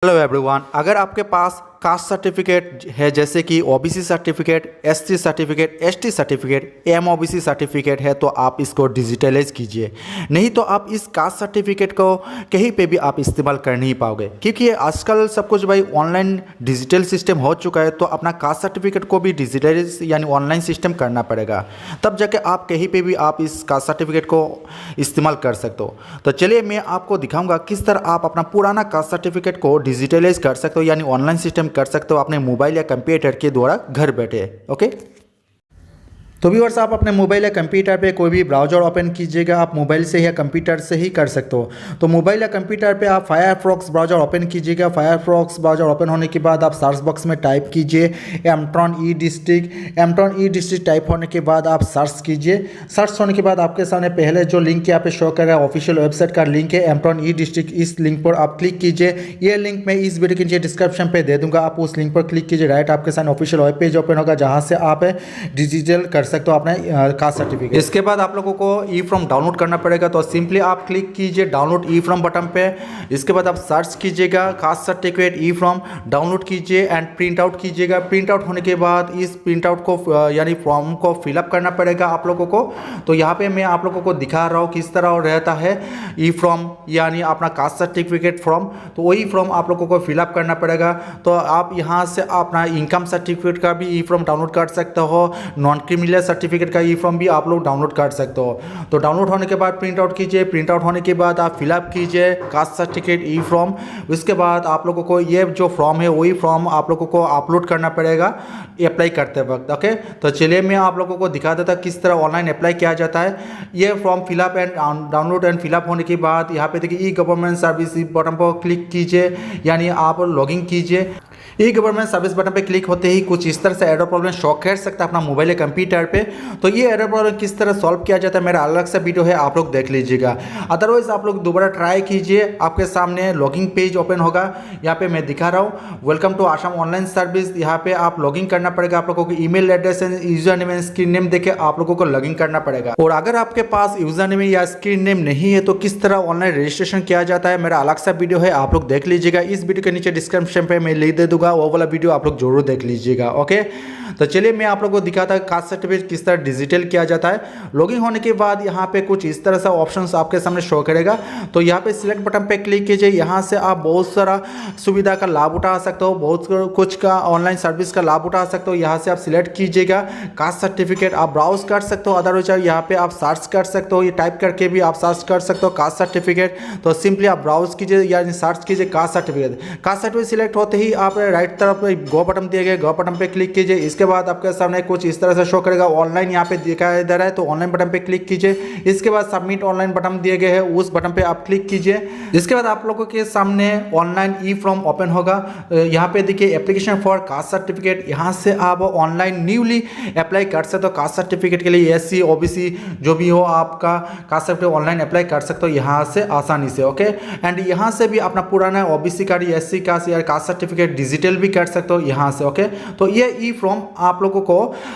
Hello everyone, अगर आपके पास caste certificate है जैसे कि OBC certificate, SC certificate, ST certificate, MOBC certificate है तो आप इसको डिजिटलाइज कीजिए। नहीं तो आप इस कास्ट सर्टिफिकेट को कहीं पे भी आप इस्तेमाल कर नहीं पाओगे, क्योंकि आजकल सब कुछ भाई ऑनलाइन डिजिटल सिस्टम हो चुका है। तो अपना कास्ट सर्टिफिकेट को भी डिजिटलाइज यानी ऑनलाइन सिस्टम करना पड़ेगा, तब जाके आप कहीं पे भी आप इस कास्ट सर्टिफिकेट को इस्तेमाल कर सकते हो। तो चलिए मैं आपको दिखाऊंगा किस तरह आप अपना पुराना कास्ट सर्टिफिकेट को डिजिटलाइज कर सकते हो यानी ऑनलाइन सिस्टम कर सकते हो अपने मोबाइल या कंप्यूटर के द्वारा घर बैठे। ओके, तो व्यूअर्स, आप अपने मोबाइल या कंप्यूटर पे कोई भी ब्राउज़र ओपन कीजिएगा। आप मोबाइल से या कंप्यूटर से ही कर सकते हो। तो मोबाइल या कंप्यूटर पे आप फायरफॉक्स ब्राउज़र ओपन कीजिएगा। फायरफॉक्स ब्राउज़र ओपन होने के बाद आप सर्च बॉक्स में टाइप कीजिए एमट्रॉन ई डिस्ट्रिक्ट। एमट्रॉन ई डिस्ट्रिक्ट टाइप होने के बाद आप सर्च कीजिए। सर्च होने के बाद आपके सामने पहले जो लिंक यहाँ पे शो कर रहा है ऑफिशियल वेबसाइट का लिंक है एमट्रॉन ई डिस्ट्रिक्ट। इस लिंक पर आप क्लिक कीजिए। ये लिंक मैं इस वीडियो के नीचे डिस्क्रिप्शन पे दे दूंगा, आप उस लिंक पर क्लिक कीजिए। राइट आपके सामने ऑफिशियल वेब पेज ओपन होगा जहाँ से आप डिजिटल कर सकते हो अपने कास्ट सर्टिफिकेट। इसके बाद आप लोगों को ई फॉर्म डाउनलोड करना पड़ेगा। तो सिंपली आप क्लिक कीजिए डाउनलोड ई फॉर्म बटन पे। इसके बाद आप सर्च कीजिएगा कास्ट सर्टिफिकेट ई फॉर्म, डाउनलोड कीजिए एंड प्रिंट आउट कीजिएगा। प्रिंट आउट होने के बाद इस प्रिंट आउट को यानी फॉर्म को फिलअप करना पड़ेगा आप लोगों को। तो यहाँ पे मैं आप लोगों को दिखा रहा हूँ किस तरह रहता है ई फॉर्म यानी अपना कास्ट सर्टिफिकेट फॉर्म। तो वही फॉर्म आप लोगों को फिलअप करना पड़ेगा। तो आप यहाँ से अपना इनकम सर्टिफिकेट का भी ई फॉर्म डाउनलोड कर सकते हो, नॉन क्रिमिनल सर्टिफिकेट का ई फॉर्म भी आप लोग डाउनलोड कर सकते हो। तो डाउनलोड होने के बाद प्रिंट आउट कीजिए। प्रिंट आउट होने के बाद आप फिलअप कीजिए कास्ट सर्टिफिकेट ई फॉर्म। उसके बाद आप लोगों को ये जो फॉर्म है वही फॉर्म आप लोगों को अपलोड करना पड़ेगा अप्लाई करते वक्त। ओके, तो चलिए मैं आप लोगों को दिखा देता किस तरह ऑनलाइन अप्लाई किया जाता है। ये form fill up and download and fill up होने के बाद यहाँ पे देखिए ई गवर्नमेंट सर्विस बटन पर क्लिक कीजिए यानी आप लॉगिन कीजिए। ई गवर्नमेंट सर्विस बटन पे क्लिक होते ही कुछ इस तरह से एरर प्रॉब्लम शो कर सकता है अपना मोबाइल या कंप्यूटर पे। तो ये एरर प्रॉब्लम किस तरह सॉल्व किया जाता है मेरा अलग से वीडियो है, आप लोग देख लीजिएगा। अदरवाइज आप लोग दोबारा ट्राई कीजिए, आपके सामने लॉगिंग पेज ओपन होगा। यहाँ पे मैं दिखा रहा हूँ welcome to Assam online service. यहाँ पे आप लॉगिन करना पड़ेगा। आप लोगों को email address and user name and screen name देके आप लोगों को लॉगिन करना पड़ेगा। और अगर आपके पास यूजर नेम या स्क्रीन नेम नहीं है तो किस तरह ऑनलाइन रजिस्ट्रेशन किया जाता है मेरा अलग सा वीडियो है, आप लोग देख लीजिएगा। इस वीडियो के नीचे डिस्क्रिप्शन पे मैं लिंक दे दूंगा, वो वाला वीडियो आप लोग जरूर देख लीजिएगा। ओके, तो चलिए मैं आप लोगों को दिखाता हूं कास्ट सर्टिफिकेट किस तरह डिजिटल किया जाता है। लॉगिन होने के बाद यहाँ पे कुछ इस तरह से ऑप्शंस आपके सामने शो करेगा। तो यहाँ पे सिलेक्ट बटन पे क्लिक कीजिए। यहाँ से आप बहुत सारा सुविधा का लाभ उठा सकते हो, बहुत कुछ का ऑनलाइन सर्विस का लाभ उठा सकते हो। यहाँ से आप सिलेक्ट कीजिएगा कास्ट सर्टिफिकेट, आप ब्राउज कर सकते हो। अदरवाइज यहाँ पे आप सर्च कर सकते हो, ये टाइप करके भी आप सर्च कर सकते हो कास्ट सर्टिफिकेट। तो सिंपली आप ब्राउज कीजिए या सर्च कीजिए caste certificate. Caste certificate select होते ही आप राइट तरफ गो बटन दिए गए, गो बटन पे क्लिक कीजिए। इसके बाद आपके सामने कुछ इस तरह से शो करेगा ऑनलाइन, यहाँ पे दिखाई दे रहा है तो ऑनलाइन बटन पे क्लिक कीजिए। इसके बाद सबमिट ऑनलाइन बटन दिए गए हैं, उस बटन पे आप क्लिक कीजिए। इसके बाद आप लोगों के सामने ऑनलाइन ई फॉर्म ओपन होगा। यहाँ पे देखिए एप्लीकेशन फॉर कास्ट सर्टिफिकेट, यहाँ से आप ऑनलाइन न्यूली अप्लाई कर सकते हो कास्ट सर्टिफिकेट के लिए। एससी ओबीसी जो भी हो आपका कास्ट सर्टिफिकेट ऑनलाइन अप्लाई कर सकते हो यहाँ से आसानी से। ओके, एंड यहाँ से भी अपना पुराना ओबीसी का एससी का कास्ट सर्टिफिकेट डिजिटल भी कर सकते हो यहाँ से। ओके, तो ये ई फॉर्म आप लोगों को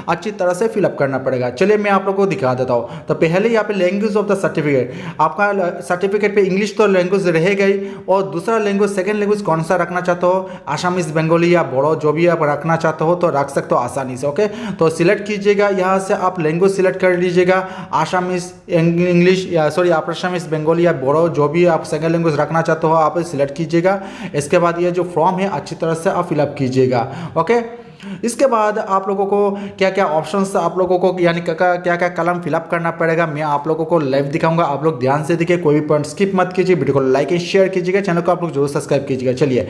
अच्छी तरह से फिलअप करना पड़ेगा। चलिए मैं आप लोगों को दिखा देता हूँ। तो पहले यहाँ पे लैंग्वेज ऑफ द सर्टिफिकेट, आपका सर्टिफिकेट पे इंग्लिश तो लैंग्वेज रहेगा ही, और दूसरा लैंग्वेज सेकंड लैंग्वेज कौन सा रखना चाहते हो, आसामीज, बंगाली या बोडो जो भी आप रखना चाहते हो तो रख सकते हो आसानी से। ओके, तो सिलेक्ट कीजिएगा, यहाँ से आप लैंग्वेज सिलेक्ट कर लीजिएगा, आसामीज, इंग्लिश या सॉरी आप आसामीज, बंगाली या बोडो जो भी आप सेकंड लैंग्वेज रखना चाहते हो आप सिलेक्ट कीजिएगा। इसके बाद ये जो फॉर्म है अच्छी तरह से आप फिलअप कीजिएगा। ओके, इसके बाद आप लोगों को क्या क्या ऑप्शंस आप लोगों को यानी क्या क्या कलम फिलअप करना पड़ेगा मैं आप लोगों को लाइव दिखाऊंगा। आप लोग ध्यान से देखिए, कोई भी पॉइंट स्किप मत कीजिए, वीडियो को लाइक एंड शेयर कीजिएगा, चैनल को आप लोग जरूर सब्सक्राइब कीजिएगा। चलिए,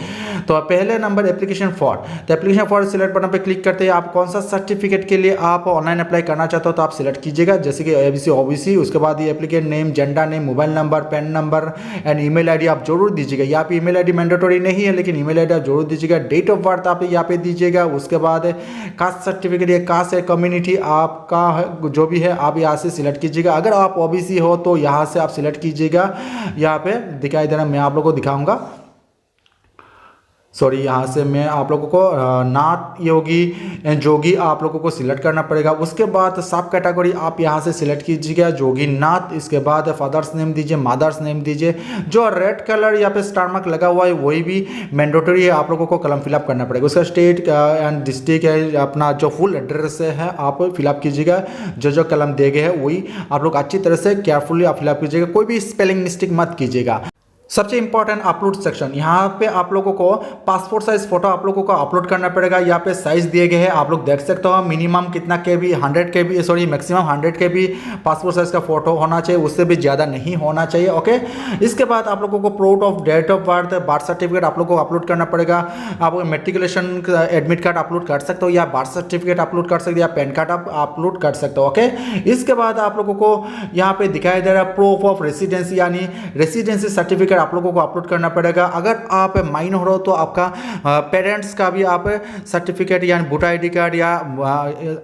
तो पहले नंबर एप्लीकेशन फॉर। तो एप्लीकेशन फॉर सिलेक्ट बटन पे क्लिक करते हैं आप कौन सा सर्टिफिकेट के लिए आप ऑनलाइन अप्लाई करना चाहते हो तो आप सिलेक्ट कीजिएगा, जैसे कि एबीसी ओबीसी। उसके बाद ये एप्लीकेट name, gender name, mobile number, pan number and email ID आप जरूर दीजिएगा। यहाँ पे ईमेल आईडी मैंडेटरी नहीं है लेकिन ईमेल आईडी आप जरूर दीजिएगा। डेट ऑफ बर्थ आप यहाँ पे दीजिएगा। उसके बाद कास्ट सर्टिफिकेट या कास्ट कम्युनिटी आपका जो भी है आप यहाँ से सिलेक्ट कीजिएगा। अगर आप ओबीसी हो तो यहाँ से आप सिलेक्ट कीजिएगा। यहाँ पे दिखाई दे रहा है, मैं आप लोगों को दिखाऊंगा। सॉरी, यहाँ से मैं आप लोगों को नाथ योगी एंड जोगी आप लोगों को सिलेक्ट करना पड़ेगा। उसके बाद सब कैटेगरी आप यहाँ से सिलेक्ट कीजिएगा जोगी नाथ। इसके बाद फादर्स नेम दीजिए, मदर्स नेम दीजिए। जो रेड कलर यहाँ पे स्टार मार्क लगा हुआ है वही भी मैंडेटरी है, आप लोगों को कलम फिलअप करना पड़ेगा। उसका स्टेट एंड डिस्ट्रिक्ट है, अपना जो फुल एड्रेस है आप फिलअप कीजिएगा। जो कलम दिए गए हैं वही आप लोग अच्छी तरह से केयरफुली आप फिलअप कीजिएगा, कोई भी स्पेलिंग मिस्टेक मत कीजिएगा। सबसे इंपॉर्टेंट अपलोड सेक्शन, यहाँ पे आप लोगों को पासपोर्ट साइज फोटो आप लोगों को अपलोड करना पड़ेगा। यहाँ पे साइज दिए गए हैं, आप लोग देख सकते हो। मिनिमम कितना KB 100 KB, sorry maximum 100 KB passport size का फोटो होना चाहिए, उससे भी ज़्यादा नहीं होना चाहिए। ओके, इसके बाद आप लोगों को proof of date of birth, birth certificate आप लोगों को अपलोड करना पड़ेगा। आप मेट्रिकुलेशन एडमिट कार्ड अपलोड कर सकते हो, या बर्थ सर्टिफिकेट अपलोड कर सकते हो, या पैन कार्ड आप अपलोड कर सकते हो। ओके, इसके बाद आप लोगों को यहाँ पे दिखाई दे रहा है प्रूफ ऑफ रेसिडेंसी, यानी रेसिडेंसी सर्टिफिकेट आप लोगों को अपलोड करना पड़ेगा। अगर आप माइनर हो तो आपका पेरेंट्स का भी आप सर्टिफिकेट यानी वोटर ID कार्ड या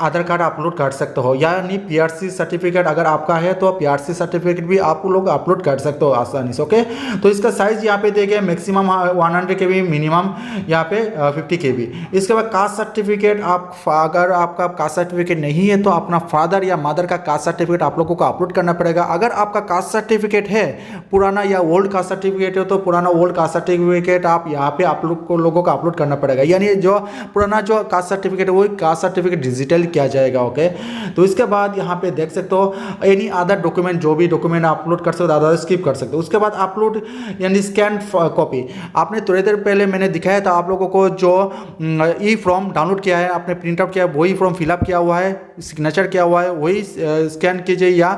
आधार कार्ड अपलोड कर सकते हो, यानी PRC सर्टिफिकेट अगर आपका है तो PRC सर्टिफिकेट भी आप लोग अपलोड कर सकते हो आसानी से। ओके, तो इसका साइज यहाँ पे देखे मैक्सिमम 100 KB, मिनिमम यहाँ पे 50 KB। इसके बाद कास्ट सर्टिफिकेट, आप अगर आपका कास्ट सर्टिफिकेट नहीं है तो अपना फादर या मदर का कास्ट सर्टिफिकेट आप लोगों को अपलोड करना पड़ेगा। अगर आपका कास्ट सर्टिफिकेट है पुराना या ओल्ड कास्ट सर्टिफिकेट है तो पुराना ओल्ड कास्ट सर्टिफिकेट आप यहाँ पे आप लोगों को अपलोड करना पड़ेगा, यानी जो पुराना जो कास्ट सर्टिफिकेट है वही कास्ट सर्टिफिकेट डिजिटल किया जाएगा। ओके, तो इसके बाद यहाँ पे देख सकते हो एनी अदर डॉक्यूमेंट, जो भी डॉक्यूमेंट अपलोड कर सकते हो अदर स्किप कर सकते हो। उसके बाद अपलोड यानी स्कैन कॉपी, आपने थोड़ी देर पहले मैंने दिखाया था आप लोगों को जो ई फॉर्म डाउनलोड किया है, आपने प्रिंट आउट किया है, वही फॉर्म फिलअप किया हुआ है, सिग्नेचर किया हुआ है, वही स्कैन कीजिए या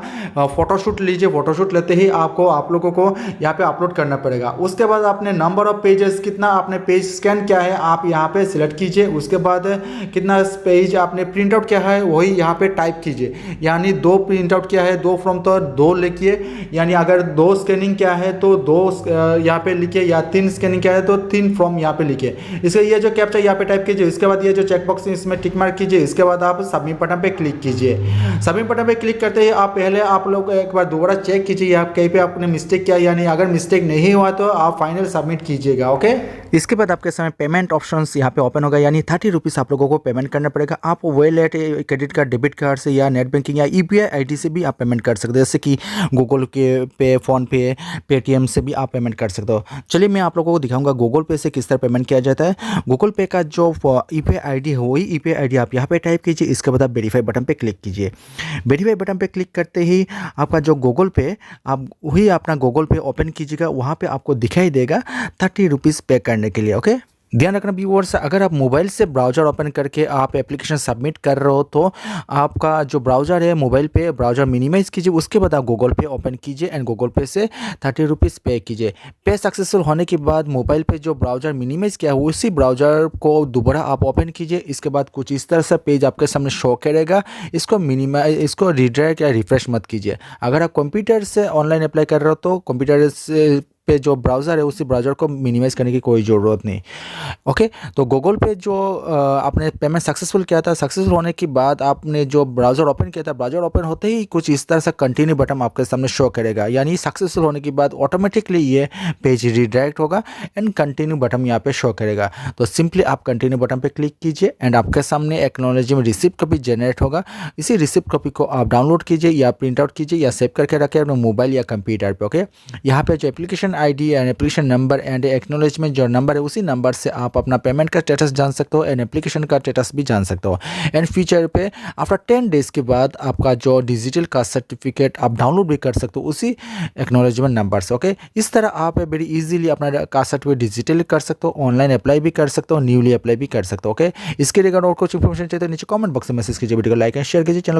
फोटोशूट लीजिए। फोटोशूट लेते ही आपको आप लोगों को यहाँ पे अपलोड करना पड़ेगा। उसके बाद आपने नंबर ऑफ पेजेस, कितना आपने पेज स्कैन किया है आप यहाँ पे सिलेक्ट कीजिए। उसके बाद कितना पेज आपने प्रिंट आउट किया है वही यहाँ पे टाइप कीजिए, यानी 2 प्रिंट आउट किया है 2 फॉर्म तो 2 लिखिए, यानी अगर 2 स्कैनिंग किया है तो 2 यहाँ पे लिखिए, या 3 स्कैनिंग किया है तो 3 फॉर्म यहाँ पे लिखिए। इसके ये जो कैप्चा यहाँ पे टाइप कीजिए। इसके बाद ये जो चेकबॉक्स है इसमें टिक मार्क कीजिए। इसके बाद आप सबमिट बटन पे क्लिक कीजिए। सबमिट बटन पे क्लिक करते ही आप पहले आप लोग एक बार दोबारा चेक कीजिए आप कहीं पे आपने मिस्टेक किया, यानी अगर मिस्टेक नहीं हुआ तो आप फाइनल सबमिट कीजिएगा। ओके, इसके बाद आपके सामने पेमेंट ऑप्शंस यहाँ पे ओपन होगा, यानी 30 रुपीज़ आप लोगों को पेमेंट करना पड़ेगा। आप wallet, credit card, debit card से या नेट बैंकिंग या UPI ID से भी आप पेमेंट कर सकते हो, जैसे कि गूगल पे, फ़ोनपे, पेटीएम से भी आप पेमेंट कर सकते हो। चलिए मैं आप लोगों को दिखाऊंगा गूगल पे से किस तरह पेमेंट किया जाता है। गूगल पे का जो UPI ID है वही UPI ID आप यहाँ पे टाइप कीजिए। इसके बाद आप वेरीफाई बटन पे क्लिक कीजिए। वेरीफाई बटन पे क्लिक करते ही आपका जो गूगल पे, आप वही अपना गूगल पे ओपन कीजिएगा। वहाँ पे आपको दिखाई देगा 30 रुपीज़ पे करने के लिए। ओके, ध्यान रखना व्यूअर्स, अगर आप मोबाइल से ब्राउज़र ओपन करके आप एप्लीकेशन सबमिट कर रहे हो तो आपका जो ब्राउज़र है मोबाइल पे ब्राउज़र मिनिमाइज़ कीजिए। उसके बाद आप गूगल पे ओपन कीजिए एंड गूगल पे से 30 रुपीज़ पे कीजिए। पे सक्सेसफुल होने के बाद मोबाइल पे जो ब्राउज़र मिनिमाइज़ किया है उसी ब्राउज़र को दोबारा आप ओपन कीजिए। इसके बाद कुछ इस तरह से पेज आपके सामने शो करेगा। इसको रीडायरेक्ट या रिफ्रेश मत कीजिए। अगर आप कंप्यूटर से ऑनलाइन अप्लाई कर रहे हो तो कंप्यूटर से पे जो ब्राउज़र है उसी ब्राउज़र को मिनिमाइज़ करने की कोई ज़रूरत नहीं। ओके, तो गूगल पे जो आपने पेमेंट सक्सेसफुल किया था, सक्सेसफुल होने के बाद आपने जो ब्राउज़र ओपन किया था, ब्राउज़र ओपन होते ही कुछ इस तरह से कंटिन्यू बटन आपके सामने शो करेगा, यानी सक्सेसफुल होने के बाद ऑटोमेटिकली ये पेज रीडायरेक्ट होगा एंड कंटिन्यू बटन यहाँ पे शो करेगा। तो सिंपली आप कंटिन्यू बटन पे क्लिक कीजिए एंड आपके सामने एक्नॉलेजमेंट रिसिप्ट कॉपी जनरेट होगा। इसी रिसिप्ट कॉपी को आप डाउनलोड कीजिए या प्रिंट आउट कीजिए या सेव करके रखें अपने मोबाइल या कंप्यूटर पे। ओके, यहाँ पे जो application ID and application number and acknowledgement जो नंबर है उसी नंबर से आप अपना पेमेंट का स्टेटस जान सकते हो एंड एप्लीकेशन का स्टेटस भी जान सकते हो। एंड फ्यूचर पे आफ्टर 10 डेज के बाद आपका जो डिजिटल कास्ट सर्टिफिकेट आप डाउनलोड भी कर सकते हो उसी एक्नॉलेजमेंट नंबर से। ओके, इस तरह आप वेरी इजीली अपना कास्ट सर्टिफिकेट डिजिटली कर सकते हो, ऑनलाइन अप्लाई भी कर सकते हो, न्यूली अप्लाई भी कर सकते हो। ओके, इसके रिगार्ड और कुछ इन्फॉर्मेशन चाहिए तो नीचे कॉमेंट बॉक्स में मैसेज कीजिए, वीडियो को लाइक एंड शेयर कीजिए, चैनल को